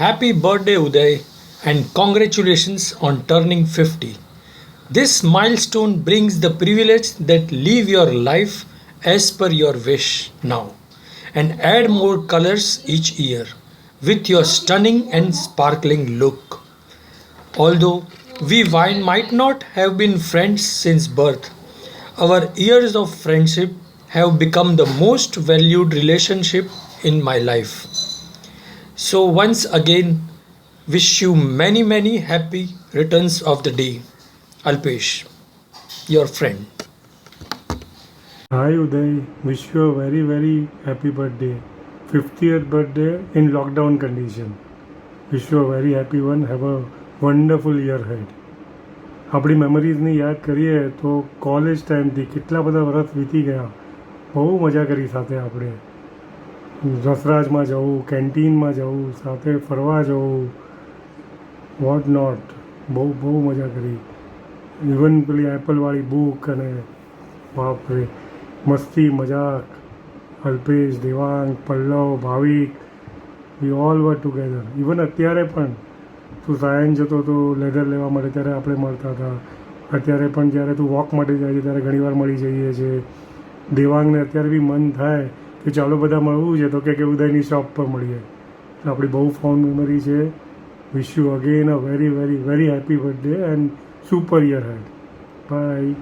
Happy birthday, Uday, and congratulations on turning 50. This milestone brings the privilege that live your life as per your wish now and add more colors each year with your stunning and sparkling look. Although might not have been friends since birth, our years of friendship have become the most valued relationship in my life. So, once again, wish you many happy returns of the day. Alpesh, your friend. Hi Uday, wish you a very happy birthday. 50th birthday in lockdown condition. Wish you a very happy one. Have a wonderful year ahead. આપણી મેમરીઝને યાદ કરીએ તો college ટાઈમથી કેટલા બધા વર્ષ વીતી ગયા. બહુ મજા કરી સાથે આપણે. રસરાજમાં જવું, કેન્ટીનમાં જવું, સાથે ફરવા જવું, વોટ નોટ. બહુ મજા કરી. ઇવન પેલી એપલવાળી બુક અને બાપરે મસ્તી મજાક. Alpesh, Devang, Pallav, Bhavik, we all were together. Even અત્યારે પણ તું સાયન્સ જતો હતો લેધર લેવા માટે ત્યારે આપણે મળતા હતા. અત્યારે પણ જ્યારે તું વોક માટે જાય છે ત્યારે ઘણીવાર મળી જઈએ છીએ. દેવાંગને અત્યારે બી મન થાય કે ચાલો બધા મળવું છે તો કે ઉદયની શોપ પર મળીએ. આપણી બહુ ફોન્ડ મેમરી છે. Wish you again a very happy birthday and super year ahead. Bye.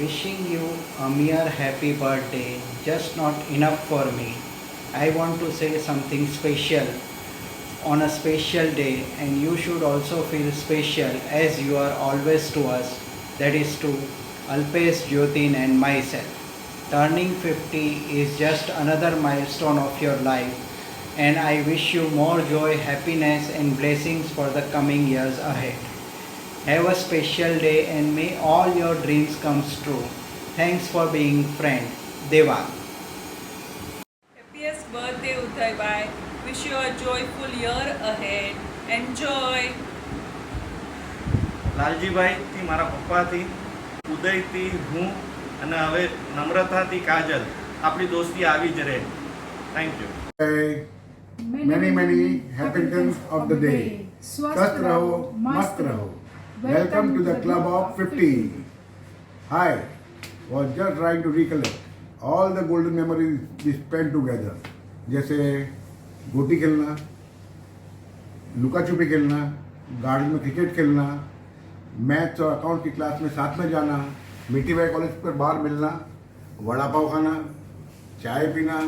Wishing you a mere happy birthday just not enough for me. I want to say something special on a special day, and you should also feel special as you are always to us, that is to Alpesh, Jyotin and myself. Turning 50 is just another milestone of your life, and I wish you more joy, happiness and blessings for the coming years ahead. Have a special day and may all your dreams come true. Thanks for being friend. Devang. Happiest birthday Uday bhai. Wish you a joyful year ahead. Enjoy. લાલજીભાઈથી મારા પપ્પાથી, ઉદયથી હું અને હવે નમ્રતાથી કાજલ. આપણી દોસ્તી આવી જ રહે. Thank you. many happy returns of the day. Swasth raho, mast raho. Welcome to the club of 50. Hi, was just trying to recollect all the golden memories we spent together. जैसे गोटी खेलना, लुका छुपी खेलना, गार्डन में cricket खेलना, maths और account की class में साथ में जाना, मिट्टी बाई कॉलेज पर बाहर मिलना, वड़ा पाव खाना, चाय पीना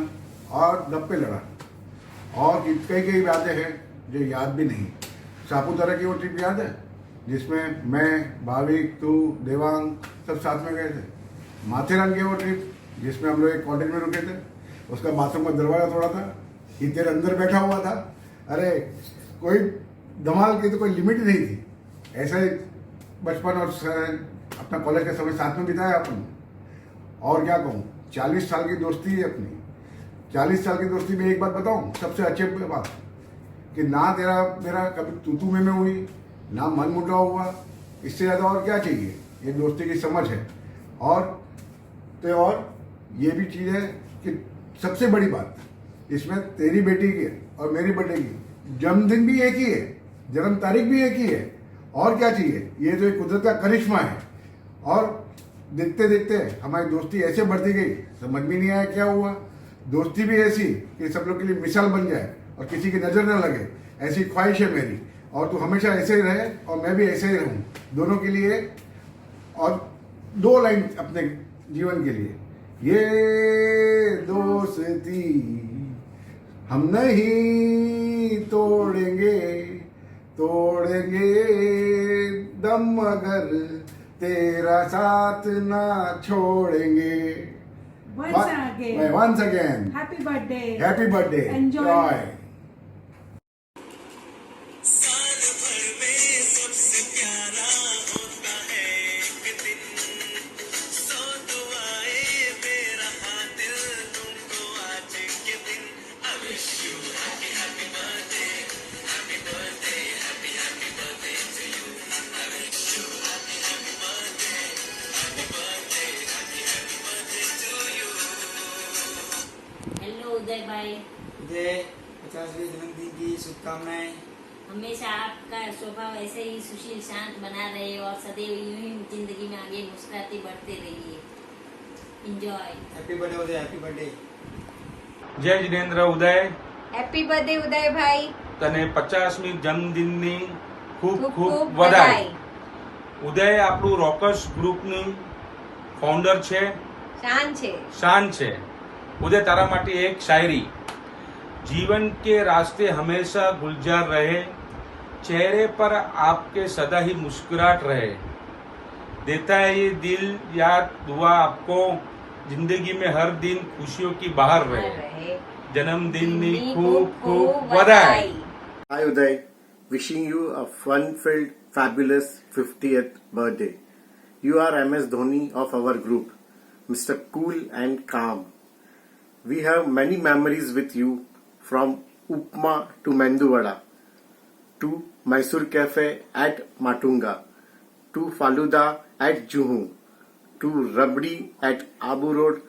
और गप्पे लड़ा. और कई यादें हैं जो याद भी नहीं. सापुतारा की वो ट्रिप याद है जिसमें मैं, भाविक, तू, देवांग सब साथ में गए थे. माथेरान की वो ट्रिप जिसमें हम लोग एक कॉटेज में रुके थे. उसका बाथरूम का दरवाज़ा तोड़ा था, हीटर अंदर बैठा हुआ था. अरे कोई धमाल की तो कोई लिमिट ही नहीं थी. ऐसा ही बचपन और अपना कॉलेज का समय साथ में बिताया अपन. और क्या कहूँ, 40 साल की दोस्ती है अपनी. 40 साल की दोस्ती में एक बात बताऊँ, सबसे अच्छी बात कि ना तेरा मेरा कभी तू में हुई, ना मन मुटाव हुआ. इससे ज़्यादा और क्या चाहिए. ये दोस्ती की समझ है. और ये भी चीज़ है कि सबसे बड़ी बात इसमें तेरी बेटी की और मेरी बेटे की जन्मदिन भी एक ही है, जन्म तारीख भी एक ही है. और क्या चाहिए. ये तो एक कुदरत का करिश्मा है. और देखते देखते हमारी दोस्ती ऐसे बढ़ती गई, समझ भी नहीं आया क्या हुआ. दोस्ती भी ऐसी कि सब लोग के लिए मिसाल बन जाए और किसी की नज़र न लगे, ऐसी ख्वाहिश है मेरी. और तू हमेशा ऐसे ही रहे और मैं भी ऐसे ही रहूं दोनों के लिए. और 2 लाइन अपने जीवन के लिए. ये दोस्ती हम नहीं तोड़ेंगे दम मगर तेरा साथ ना छोड़ेंगे. Once again. Happy birthday. Happy birthday. Enjoy. Joy. Hello Udaybhai. Uday, 50वें जन्मदिन की शुभकामनाएं। हमेशा आपका स्वभाव ऐसे ही सुशील शांत बना रहे और सदैव यूं ही जिंदगी में आगे मुस्कुराते बढ़ते रहिए। एंजॉय। हैप्पी बर्थडे उदय, हैप्पी बर्थडे। જય જિનેન્દ્ર ઉદય, હેપી બર્થડે ઉદયભાઈ. તને 50મી જન્મદિનની ખૂબ ખૂબ ખૂબ ખૂબ વધાઈ. વધાઈ. ઉદય આપણું રોકર્સ ગ્રુપની ફાઉન્ડર છે, શાન છે. शान છે. उदय तारा माटे एक शायरी। जीवन के रास्ते हमेशा गुलजार रहे, चेहरे पर आपके सदा ही मुस्कुराहट रहे, देता है ये दिल याद दुआ आपको, जिंदगी में हर दिन खुशियों की बहार रहे, जन्मदिन की खूब खूब बधाई। Hi Uday, wishing you a fun-filled, fabulous 50th birthday. You are MS Dhoni of our group, Mr. Cool and Calm. We have many memories with you, from Upma to Mendu Vada, to Mysore Cafe at Matunga, to Faluda at Juhu, to Rabdi at Abu Road,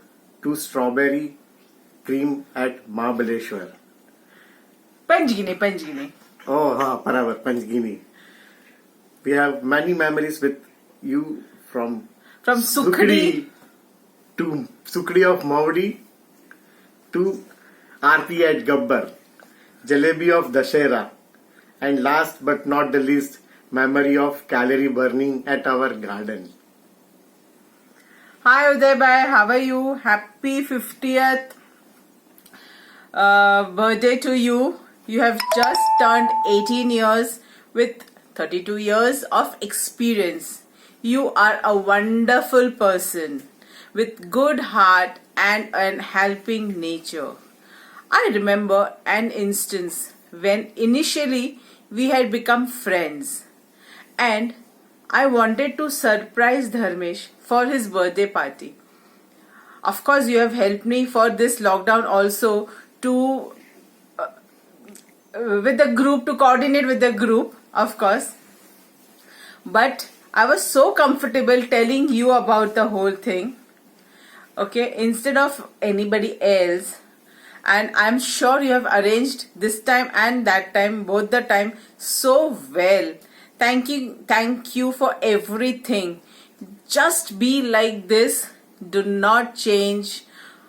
to Strawberry Cream at Mahabaleshwar. Panchgini. Oh, Paravar, Panchgini. We have many memories with you, from Sukhdi to Sukhdi of Maudi, to Aarti at Gabbar, Jalebi of Dashera, and last but not the least, memory of calorie burning at our garden. Hi Uday bhai, how are you? Happy 50th birthday to you. You have just turned 18 years with 32 years of experience. You are a wonderful person with good heart and an helping nature. I remember an instance when initially we had become friends and I wanted to surprise Dharmesh for his birthday party. Of course, you have helped me for this lockdown also to with the group, to coordinate with the group, of course. But I was so comfortable telling you about the whole thing, okay, instead of anybody else. And I'm sure you have arranged this time and that time, both the time, so well. Thank you for everything. Just be like this. Do not change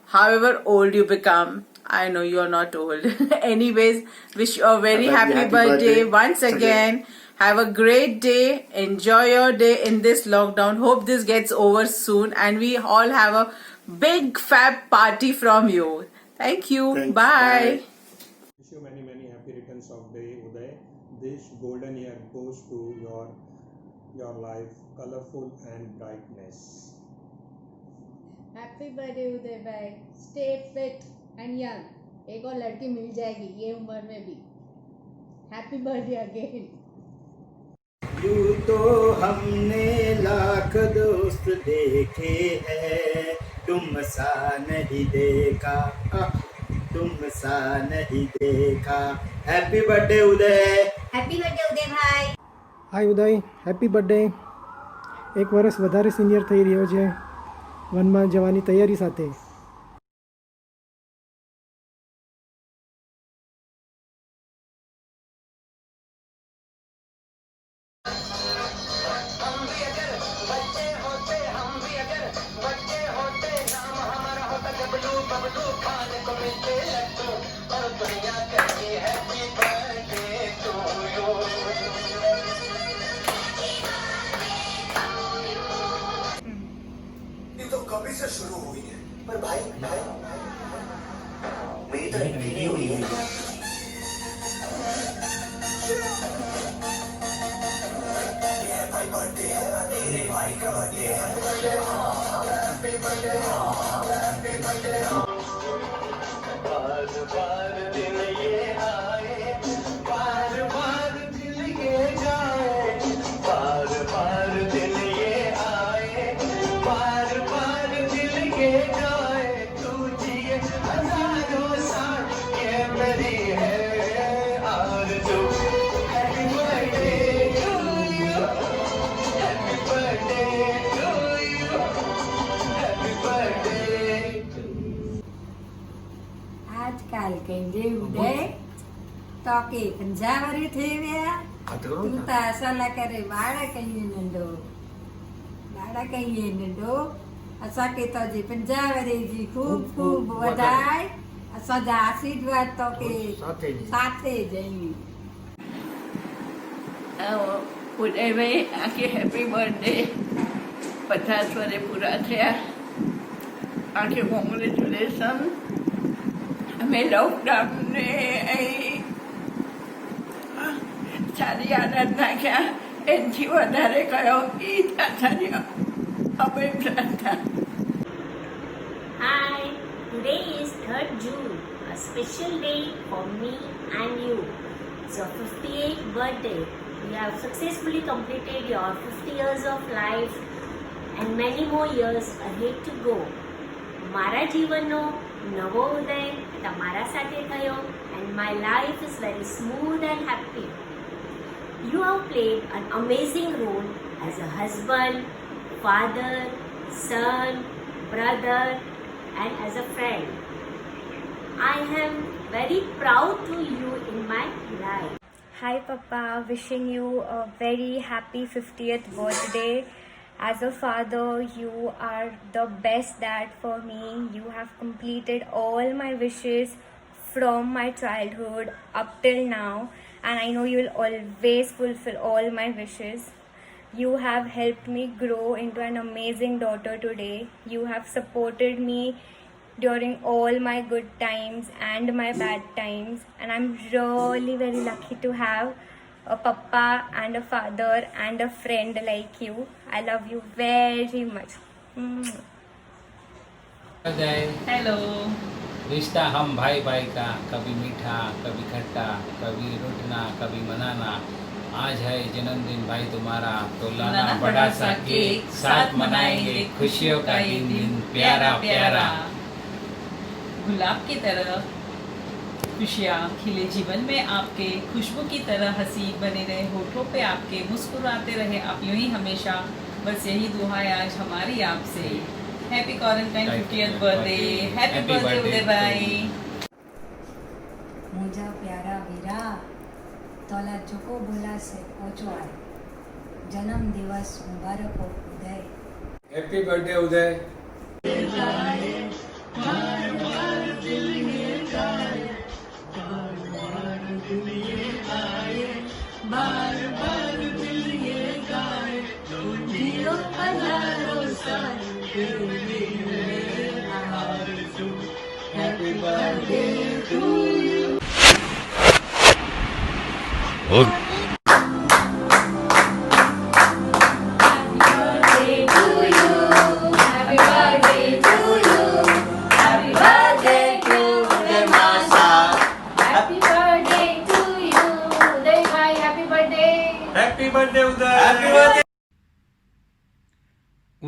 however old you become. I know you are not old. Anyways, wish you a very happy birthday once again. Have a great day. Enjoy your day in this lockdown. Hope this gets over soon and we all have a big fab party from you. Thank you. Thanks. Bye. Wish you many happy returns of day, Uday. This golden year goes to your life, colorful and brightness. Happy birthday Uday भाई. Stay fit and young. एक और लड़की मिल जाएगी ये उम्र में भी. Happy birthday again. यूं तो हमने लाख दोस्त देखे हैं, तुम सा नहीं देखा, तुम सा नहीं देखा। हैप्पी बर्थडे उदय। हैप्पी बर्थडे उदय भाई. હાય ઉદય, હેપી બર્થડે. એક વર્ષ વધારે સિનિયર થઈ રહ્યો છે, વનમાં જવાની તૈયારી સાથે. तो कभी से शुरू हुई है, पर भाई मेरी तो एंट्री नहीं हुई है। ये भाई बर्थडे है, मेरे भाई का बर्थडे है। Happy birthday, happy birthday. बार दिन ये आए, बार दिन ये जाए, बार दिन ये आए, बार दिल ये जाए, तू जिए हजारों साल, ये मेरी है आरज़ू। Happy birthday to you, happy birthday to you, happy birthday. આજકાલ કહેજે ઉદય तो के 50 वरी थे विया तू त असल करे बाळक कहिए नंढो असांखे तो जी 50 वरी जी खूब खूब वधाई असांजा आशीर्वाद तो के साथे जई उदय भाई आके हैप्पी बर्थडे 50 वर्ष पूरा थया आके कोंग्रेचुलेशन અમે લોકડાઉનને સારી આદત નાખ્યા એનથી વધારે કયો એ સારી અભિપ્રાય. Hi, today is 3rd June, a special day for me and you. It's your 58th birthday. You have successfully completed your 50 years of life and many more years ahead to go. મારા જીવનનો નવો ઉદય તમારા સાથે થયો and my life is very smooth and happy. You have played an amazing role as a husband, father, son, brother and as a friend. I am very proud to you in my life. Hi Papa, wishing you a very happy 50th birthday. As a father, you are the best dad for me. You have completed all my wishes from my childhood up till now, and I know you will always fulfill all my wishes. You have helped me grow into an amazing daughter today. You have supported me during all my good times and my bad times, and I'm really very lucky to have a papa and a father and a friend like you. I love you very much. Hello. रिश्ता हम भाई भाई का, कभी मीठा कभी खट्टा, कभी रूठना कभी मनाना. आज है जन्मदिन भाई तुम्हारा, तो लाना बड़ा सा केक, साथ मनाएंगे खुशियों का दिन प्यारा प्यारा. गुलाब की तरह खुशियाँ खिले जीवन में आपके, खुशबू की तरह हंसी बने रहे होठों पे आपके, मुस्कुराते रहे आप यूं ही हमेशा. बस यही दुआ है आज हमारी आपसे. Happy quarantine 50th birthday. Happy birthday Uday भाई. मुझा प्यारा वीरा तोला चोको बोला से ओचो आए. जन्म दिवस मुबारक हो उदय. हैप्पी बर्थडे उदय. बार बार दिल ये गाए जियो हजारों साल happy birthday to you.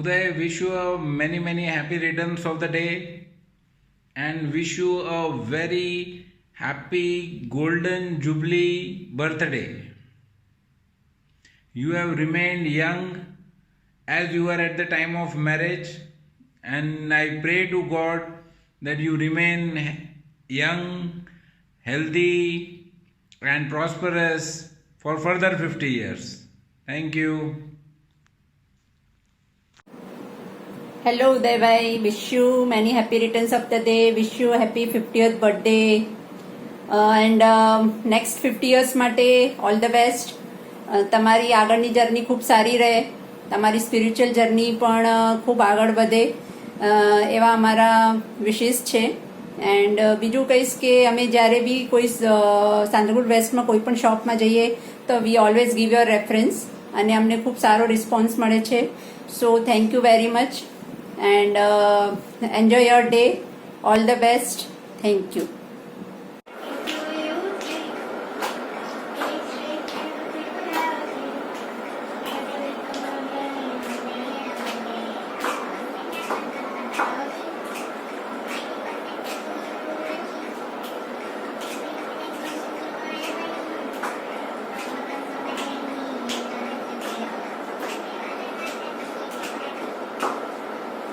Uday, wish you a many happy returns of the day and wish you a very happy golden jubilee birthday. You have remained young as you were at the time of marriage, and I pray to God that you remain young, healthy and prosperous for further 50 years. Thank you. Hello Uday bhai, wish you many happy returns of the day. Wish you a happy 50th birthday and next 50 years માટે all the best. તમારી આગળની journey ખૂબ સારી રહે, તમારી spiritual journey પણ ખૂબ આગળ વધે એવા અમારા વિશેસ છે. એન્ડ બીજું કહીશ કે અમે જ્યારે બી કોઈ સાંતરગુડ વેસ્ટમાં કોઈ પણ શોપમાં જઈએ તો વી ઓલવેઝ ગીવ યોર રેફરન્સ અને અમને ખૂબ સારો રિસ્પોન્સ મળે છે. So thank you very much and enjoy your day. All the best. Thank you.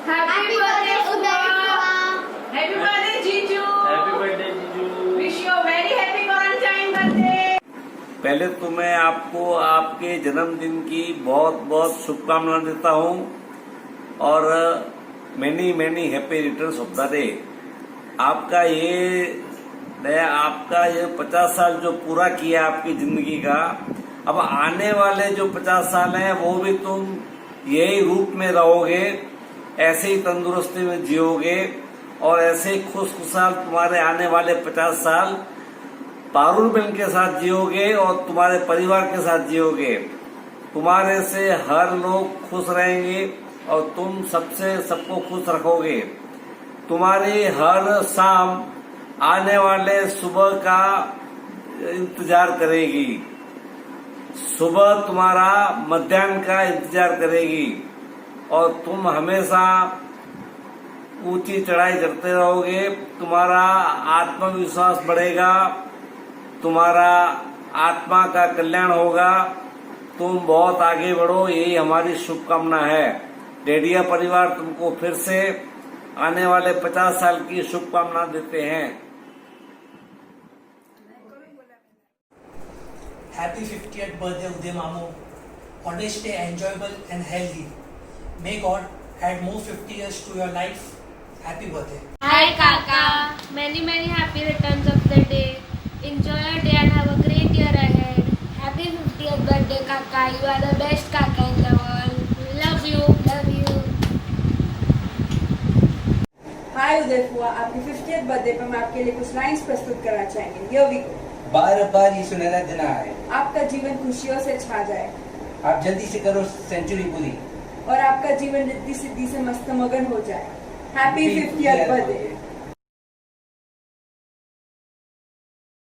Happy birthday, Uday! Happy birthday, Jiju! Happy birthday पहले तो मैं आपको आपके जन्मदिन की बहुत बहुत शुभकामनाएं देता हूं और many many happy returns of the day. आपका ये 50 साल जो पूरा किया आपकी जिंदगी का, अब आने वाले जो 50 साल हैं वो भी तुम यही रूप में रहोगे, ऐसे ही तंदुरुस्ती में जियोगे और ऐसे ही खुशखुशाल तुम्हारे आने वाले 50 साल पारुल बहन के साथ जियोगे और तुम्हारे परिवार के साथ जियोगे। तुम्हारे से हर लोग खुश रहेंगे और तुम सबको खुश रखोगे। तुम्हारी हर शाम आने वाले सुबह का इंतजार करेगी, सुबह तुम्हारा मध्याह्न का इंतजार करेगी और तुम हमेशा ऊंची चढ़ाई करते रहोगे। तुम्हारा आत्मविश्वास बढ़ेगा, तुम्हारा आत्मा का कल्याण होगा, तुम बहुत आगे बढ़ो, यही हमारी शुभकामना है। डेडिया परिवार तुमको फिर से आने वाले 50 साल की शुभकामना देते हैं। Happy 50th birthday, Uday Mamu. Always stay enjoyable and healthy. May God add more 50 years to your life. Happy birthday. Hi Kaka. Many happy returns of the day. Enjoy your day and have a great year ahead. Happy 50th birthday Kaka. You are the best Kaka in the world. Love you. Love you. हाय उदय फुआ, आपकी 50th birthday पर मैं आपके लिए कुछ lines प्रस्तुत करना चाहेंगे। Here we go. बार बार ये सुनहरा दिन आए, आपका जीवन खुशियों से छा जाए, आप जल्दी से करो सेंचुरी पूरी और आपका जीवन रिद्धि सिद्धि से मस्त मगन हो जाए। Happy 50th birthday.